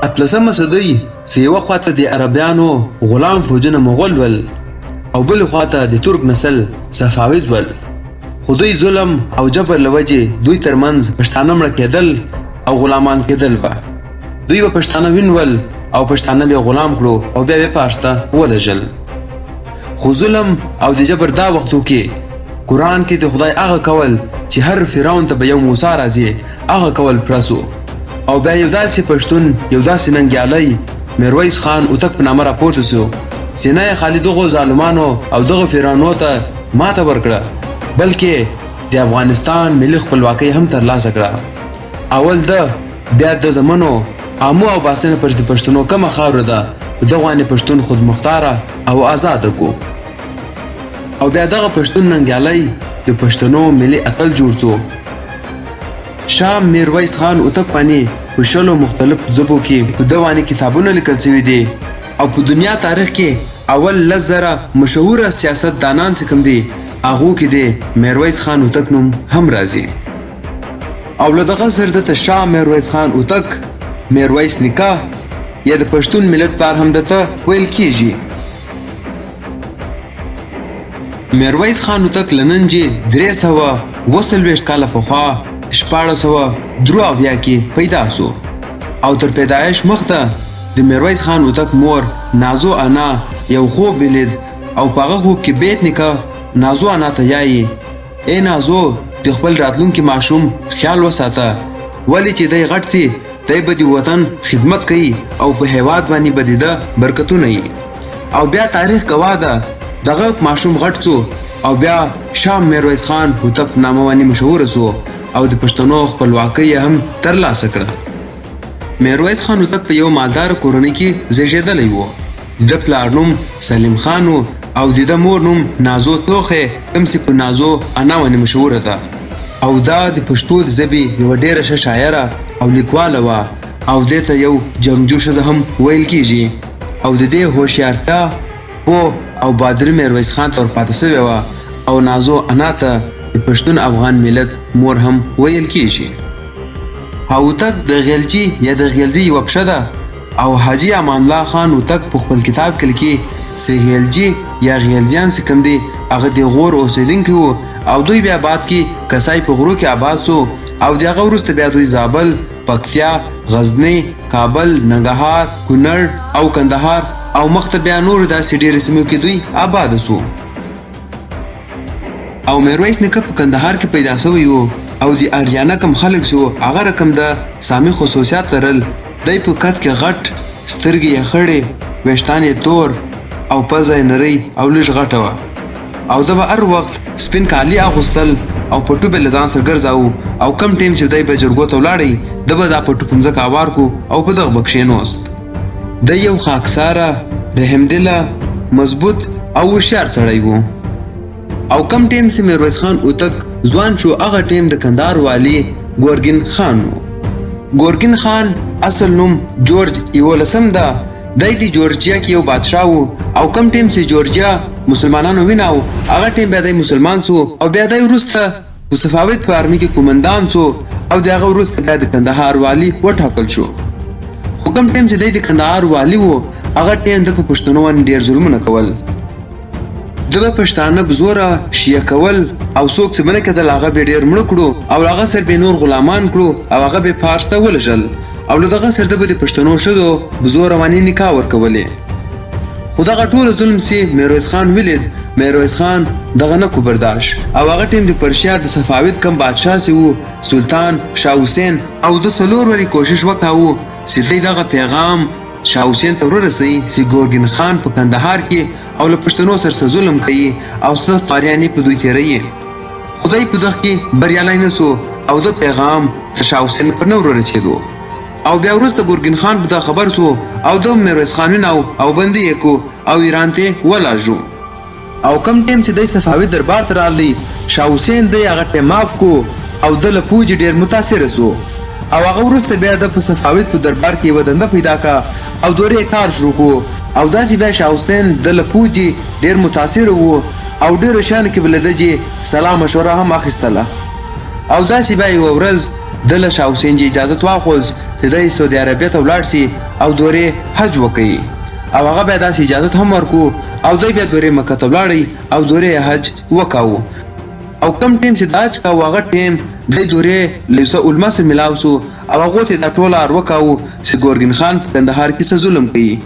اتلسمه صدۍ چې یوه خواته د عربیانو غلام فوجونه مغول ول او بل خواته د ترک نسل صفاوید ول، خو دوی ظلم او جبر له وجې دوی ترمنځ پښتانه مړه کېدل او غلامان کېدل به. دوی به پښتانه ونیول او پښتانه به غلام کړو او بیا به پاشته ولژل. خو ظلم او د جبر دا وختو کې قرآن کې د خدای هغه کول چې هر فرعون ته به یو موسی راځي هغه کول پرسو. او بیا یو داسې پښتون یو داسې ننګیالی میرویس خان هوتک په نامه راپورته سو، سینه یې خالي دغو ظالمانو او دغو فرعونو ته ماته ورکړه، بلکې د افغانستان ملي خپلواکۍ هم ترلاسه کړه. اول ده بیا د زمنو آمو او باسنه پر د پښتنو کومه خاوره ده په دغه باندې پښتون خود مختاره او آزاده کو. او بیا دغه پښتون ننګیالی د پښتنو ملي اتل جوړ سو. شاه میرویس خان هوتک باندې په شلو مختلف ژبو کې په دغه باندې کتابونه لیکل شوي دي او په دنیا تاریخ کې اول 10,000 مشهوره سیاستدانان چې کوم دي هغو کې د میرویس خان هوتک نوم هم راځي. او له دغه سره دته شاه میرویس خان هوتک میرویس نیکه یا د پښتون ملت پلار هم دته ویل کیږي. میرویس خان هوتک له نن چې 323 کاله پخوا 1683 کې پیدا سو او تر پیدایش مخته د میرویس خان هوتک مور نازو انا یو خوب ولید او په هغه خوب کې بیت نیکه نازو انا ته یایي ای نازو د خپل راتلونکي ماشوم خیال وساته، ولې چې دی غټ سي دی به د وطن خدمت کوي او په هیواد باندې به د ده برکتونه وي. او بیا تاریخ گواه ده دغه ماشوم غټ سو او بیا شاه میرویس خان هوتک په نامه باندې مشهور سو او د پښتنو خپلواکۍ هم ترلاسه کړه. میرویس خان هوتک په یو مالدار کورنۍ کې زیږېدلی و. د پلار نوم سلیم خان او د ده مور نوم نازو توخې کوم چې په نازو انا باندې مشهوره ده. او دا د پښتو د ژبې یوه ډېره ښه شاعره او لیکواله وه او دې ته یو جنګجو ښځه هم ویل کیږي. او د دې هوښیارتیا پوه او بادر میرویس خان ته ورپاته سوې وه او نازو انا ته د پښتون افغان ملت مور هم ویل کیږي. هوتک د غیلجي یا د غیلزي یوه پښه ده او حاجي امان الله خان هوتک په خپل کتاب کې لیکي چې غیلجي یا غیلزیان چې کوم دي هغه د غور اوسېدونکي وو او دوی بیا بعد کې کسای په غرو کې آباد سو او د هغه وروسته بیا دوی زابل، پکتیا، غزنی، کابل، ننګرهار، کونړ او کندهار او مخته بیا نور داسې ډېرې سیمو کې دوی آباد سو. او میرویس نیکه په کندهار کې پیدا سوی و او د اریانا کم خلک سو هغه رقم د سامي خصوصیات لرل. دی په قد کې غټ، سترګې یې خړې، ویښتان یې تور او پزه یې نرۍ او لږ غټه وه. او ده به هر وخت سپین کالي اغوستل او پټو به له ځان سره ګرځاوه او کم ټیم چې دی به جرګو ته ولاړی ده به دا پټو په مځکه هوار کو او په دغه به کښېنوست. دی یو خاکساره، رحمدله، مضبوط او هوښیار سړی و. او کم ټیم چې میرویس خان هوتک ځوان شو هغه ټیم د کندهار والي ګورګین خان و. ګورګین خان اصل نوم جورج 11 ده. دی د جورجیا کې یو بادشاه و او کم ټیم چې جورجیا مسلمانانو ویناو هغه ټیم بیا دی مسلمان سو او بیا دی وروسته په صفاوید په آرمي کې قومندان سو او د هغه وروسته بیا د کندهار والي وټاکل شو. خو کم ټیم چې دی د کندهار والي و هغه ټیم د په پښتنو باندې ډېر ظلمونه کول. د به پښتانه په زوره شیعه کول او څوک چې بنه کېدل هغه به ډېر مړه کړو او هغه سره به نور غلامان کړو او هغه به فارس ته ولېږل او له دغه سره به د پښتنو ښځو په زوره باندې نکاح ورکولې. خو دغه ټول ظلم چې میرویس خان ولید میرویس خان دغه نه کو برداشت او هغه ټیم د پرشیا د صفاوید کم بادشاه چې و سلطان شاه حسین او د څلور وارې کوشش وکاوه چې دی دغه پیغام شاه حسین ته ورسوي چې ګورګین خان په کندهار کې او له پښتنو سره ظلم کوي او سخت پاریانې په دوی تېروي. خدای په دغه کې بریالی نه سو او د پیغام د شاه حسین پر نه ورسېدو. او بیا وروسته ګورګین خان په دا خبر سو او د میرویس خان ونیو او بندي یې کو او ایران ته ولاړ. او کم ټیم چې دی صفاوي دربار ته راغلی شاه حسین دی هغه ټیم معاف کو او د له پوجې ډېر متاثره سو او هغه وروسته بیا د په صفاوي په دربار کې یوه دنده پیدا کړه او دورې کار شروع کو او داسې بیا شاه حسین د له پوجې ډېر متاثره و او ډېرو شیانو کې به له ده سلا مشوره هم اخیستله. او داسې بیا یوه ورځ د له شاه حسین جي اجازت واخوست چې دی سعودي عربیه ته ولاړ سي او دورې حج وکړي او هغه بیا داسې اجازت هم ورکو او دی بیا دورې مکه ته ولاړی او دورې حج وکاو او کم ټیم چې دا حج کاو هغه ټیم دی دورې له یوسف علما سره ملاو سو او هغو ته دا ټوله ار وکاو چې ګورګین خان په کندهار کې څه ظلم کوي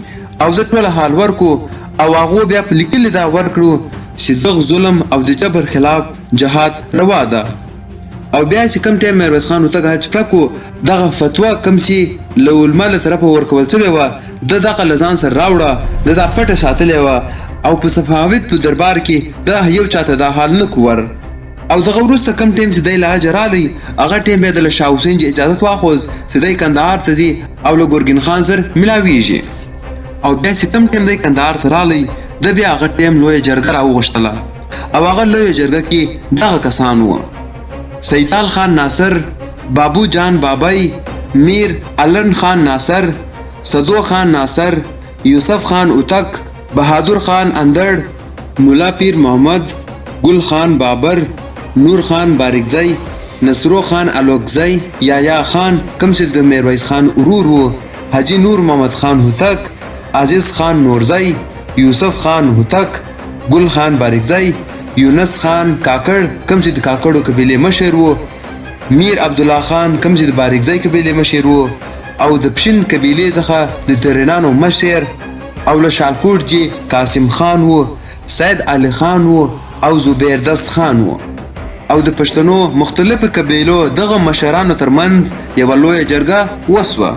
او د ټوله حال ورکو او هغو بیا په لیکلي دا ورکړو چې دغه ظلم او د جبر خلاف جهاد روا ده او بیا چې کم ټیم میرویس خان هوتک حج پرکو دغه فتوا کم سي له علما له طرفه ورکول شوې وه د دغه له ځان سره راوړه د دا پټه ساتلې وه او په صفاوید په دربار کې د یو چاته دا حال نه کوور او دغه وروسته کم ټیم چې دی له حجه رالی هغه ټیم بیا د شاه حسین جي اجازت واخوست چې دی کندهار ته ځي او له ګورګین خان سره ملاویږي او بیا چې کم ټیم دی کندهار ته رالی د بیا هغه ټیم لویه جرګه راوغوښتله او هغه لویه جرګه کې دغه کسان وه سیدال خان ناصر بابو جان بابای میر علن خان ناصر صدو خان ناصر یوسف خان اوتک بهادر خان اندړ مولا پیر محمد گل خان بابر نور خان باریکزی نصرو خان الوکزی یایا خان کم چې د میرویس خان ورور و حاجی نور محمد خان هوتک عزیز خان نورزی یوسف خان هوتک گل خان باریکزی یونس خان کاکړ کم چې د کاکړو قبیلې مشر و میر عبدالله خان کم چې د باریکزی قبیلې مشر و او د پشین قبیلې څخه د ترینانو مشر او له شالکوټ جي قاسم خان و سید علي خان و او زبیر دست خان و او د پښتنو مختلفو قبیلو دغه مشرانو ترمنځ یوه لویه جرګه وسوه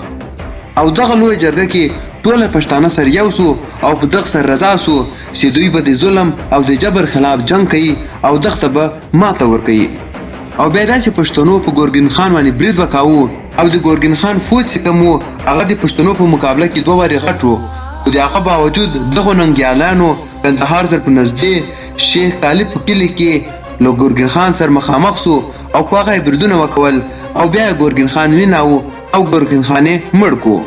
او دغه لویه جرګه کې ټوله پښتانه سره یو سو او په دغه سره رضا سو چې دوی به د ظلم او د جبر خلاف جنگ کوي او دغه ته به ماته ورکوي او بیا دا چې پښتنو په ګورګین خان باندې برید وکاوه او د ګورګین خان فوج چې کوم و هغه د پښتنو په مقابله کې 2 وارې غټ و خو د هغه باوجود دغو ننګیالانو کندهار سره په نږدې شیخ طالب په کلي کې له ګورګین خان سره مخامخ سو او په هغه یې بریدونه وکول او بیا یې ګورګین خان ونیاوه او ګورګین خان یې مړ کو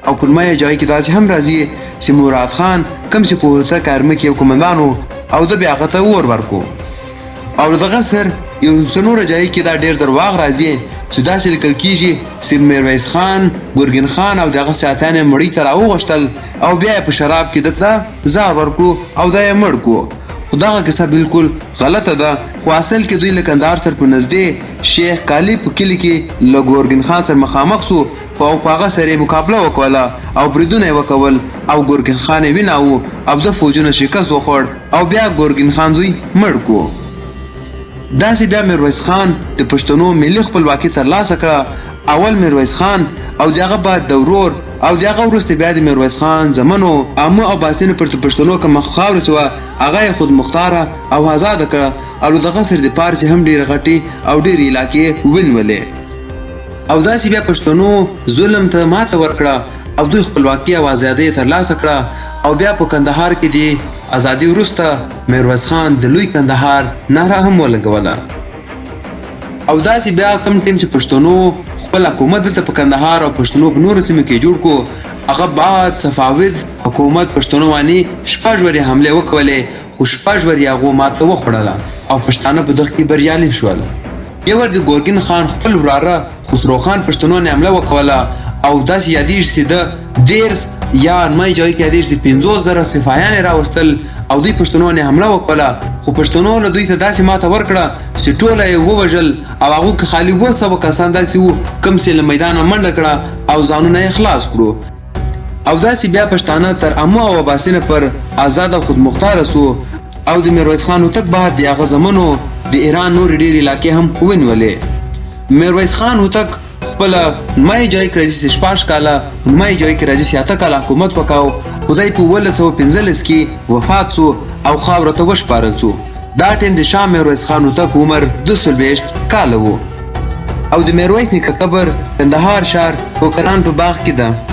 او په لومړی ځای کې داسې هم راځي چې مراد خان کوم چې په هوتک ارمه کې یو قومندان و او ده بیا هغه ته اور ورکو او دغه سر یو څه نوره ځای کې دا ډېر درواغ راځي چې داسې لیکل کېږي چې میرویس خان ګورګین خان او د هغه ساتیان یې مړی ته راوغوښتل او بیا یې په شراب کې ده ته زهر ورکړو او دا یې مړ کړو خو دغه کیسه بالکل غلطه ده خو اصل کې دوی له کندهار سره په نږدې شیخ کالی په کلي کې له ګورګین خان سره مخامخ سو او په هغه سره یې مقابله وکوله او بریدونه یې وکول او ګورګین خان یې ونیاوه او د فوجونه شکست وخوړ او بیا ګورګین خان دوی مړ کړو داسې بیا میرویس خان د پښتنو ملي خپلواکي ترلاسه کړه اول میرویس خان او د هغه بعد د ورور او د هغه وروسته بیا د میرویس خان زمنو عامه او باسینو پر پښتنو کومه خاوره چې وه هغه یې خود مختاره او آزاده کړه او له دغه سره د پارسي هم ډېرې غټې او ډېرې علاقې ونیولې او داسې بیا پښتنو ظلم ته ماته ورکړه او دوی خپلواکي او ازادي ترلاسه کړه او بیا په کندهار کې د ازادي وروسته میرویس خان د لوی کندهار ناره هم ولګوله او داسې بیا کم ټیم چې پښتنو خپل حکومت دلته په کندهار او پښتنو په نورو سیمو کې جوړ کړو هغه بعد صفاوید حکومت پښتنو باندې 6 ورځې حملې وکولې خو 6 ورځې هغو ماته وخوړله او پښتانه په دغه کې بریالي شول یو ور د ګورګین خان خپل وراره خسرو خان پښتنو نه حمله وکوله او داسې یادېږي چې د 13 یا نمای ځای کې یادېږي چې 50,000 سپاهیان یې راوستل او دوی پښتنو نه حمله وکوله خو پښتنو له دوی ته داسې ماته ورکړه چې ټوله یې ووژل او هغو کې خالي 200 کسان داسې وو کوم چې له میدانه منډه کړه او ځانونه یې خلاص کړو او داسې بیا پښتانه تر عامه او اباسینه پر آزاد او خودمختاره سو او د میرویس خان هوتک بعد د هغه زمنو د ایران نور ډېرې علاقې هم ونیولې میرویس خان هوتک خپل مای جای کې راځي 14 کاله مای جای کې راځي 7 کاله حکومت وکاو خدای په 1915 کې وفات سو او خاوره ته وشپارل سو دا ټیم د شاه میرویس خان هوتک عمر 22 کاله وو او د میرویس نیکه قبر کندهار شهر پوکران په باغ کې ده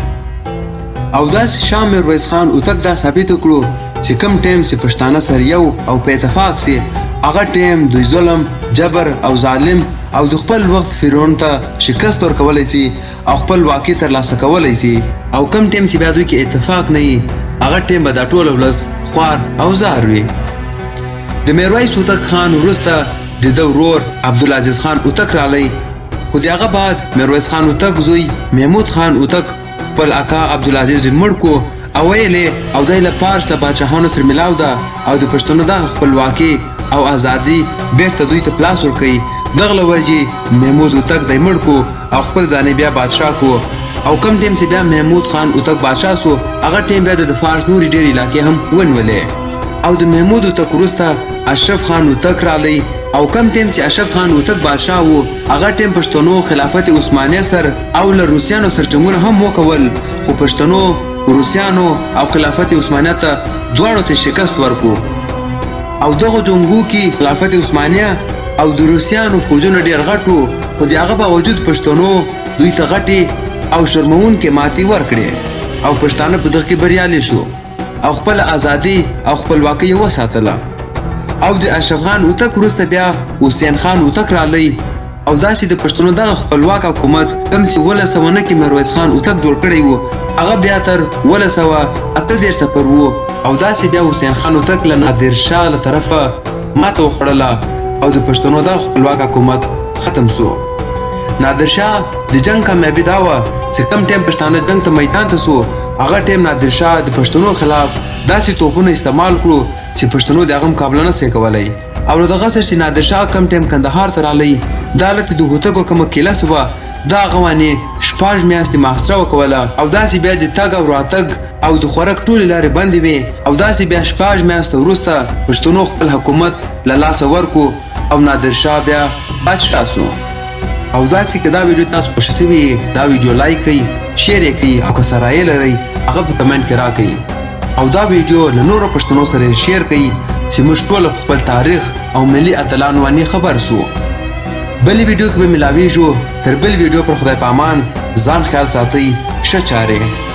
او داسې شاه میرویس خان هوتک دا ثابت کړو چې کم ټیم چې پښتانه سره یو او په اتفاق سي هغه ټیم دوی ظلم جبر او ظالم او د خپل وخت فرعون ته شکست ورکولی سي او خپل واقع ترلاسه کولی سي او کم ټیم چې بیا دوی کې اتفاق نه وي هغه ټیم به دا ټول ولس خوار او زار وي د میرویس هوتک خان وروسته د ده ورور عبدالعزیز خان هوتک رالی خو د هغه بعد میرویس خان هوتک زوی محمود خان هوتک خپل اکا عبدالعزیز مړ کو او ویلې او دی له فارس له پاچاهانو سره ملاو ده او د پښتنو دغه خپلواکي او ازادي بیرته دوی ته پلاس ورکوي. دغه له وجې محمود هوتک دی مړ کو او خپل ځانې بیا بادشاه کو. او کم ټیم چې بیا محمود خان هوتک بادشاه سو هغه ټیم بیا د فارس نورې ډېرې علاقې هم ونیولې. او د محمود هوتک وروسته اشرف خان هوتک رالی او کم ټیم چې اشرف خان هوتک بادشاه وو هغه ټیم پښتنو خلافت عثمانیه سر او له روسیانو سره جنګونه هم وکول خو پښتنو روسیانو او خلافت عثمانیه ته دواړو ته شکست ورکو. او دغه جنګو کې خلافت عثمانیه او د روسیانو فوجونه ډېر غټ وو خو د هغه باوجود پښتنو دوی ته غټې او شرموونکې ماتې ورکړې او پښتانه په دغه کې بریالي شو او خپل ازادي او خپلواکي یې وساتله. او د اشرف خان هوتک وروسته بیا حسین خان هوتک رالی او داسې د پښتنو دغه خپلواک حکومت کوم چې 1909 کې میرویس خان هوتک جوړ کړی و هغه بیا تر 1938 پورې وو او داسې بیا حسین خان هوتک له نادر شاه له طرفه ماته وخوړله او د پښتنو دغه خپلواک حکومت ختم سو. نادر شاه د جنگ کامیابي دا وه چې کم ټیم پښتانه جنگ ته میدان ته سو هغه ټیم نادر شاه د پښتنو خلاف داسې توپونه استعمال کړو چې پښتنو د هغه مقابله نه سي کولی. او له دغه سره چې نادر شاه کم ټیم کندهار ته رالی دا هلته د هوتکو کومه کیله سوه دا هغه باندې 6 میاشتې محاصره وکوله او داسې بیا د تګ او راتګ او د خوراک ټولې لارې بندې وې او داسې بیا 6 میاشتې وروسته پښتنو خپل حکومت له لاسه ورکو او نادر شاه بیا بادشاه سو. او داسې که دا ویډیو تاسو خوښه سوي دا ویډیو لایک کړئ شیر یې کړئ او که څه رایې لرئ هغه په کمنټ کې راکړئ او دا ویډیو له نورو پښتنو سره شیر کړئ چې موږ ټول خپل تاریخ او ملي اتلانو باندې خبر سو. بلې ویډیو کې به ملاویږو. تر بل ویډیو پر خدای په امان ځان خیال ساتئ. ښه چارې.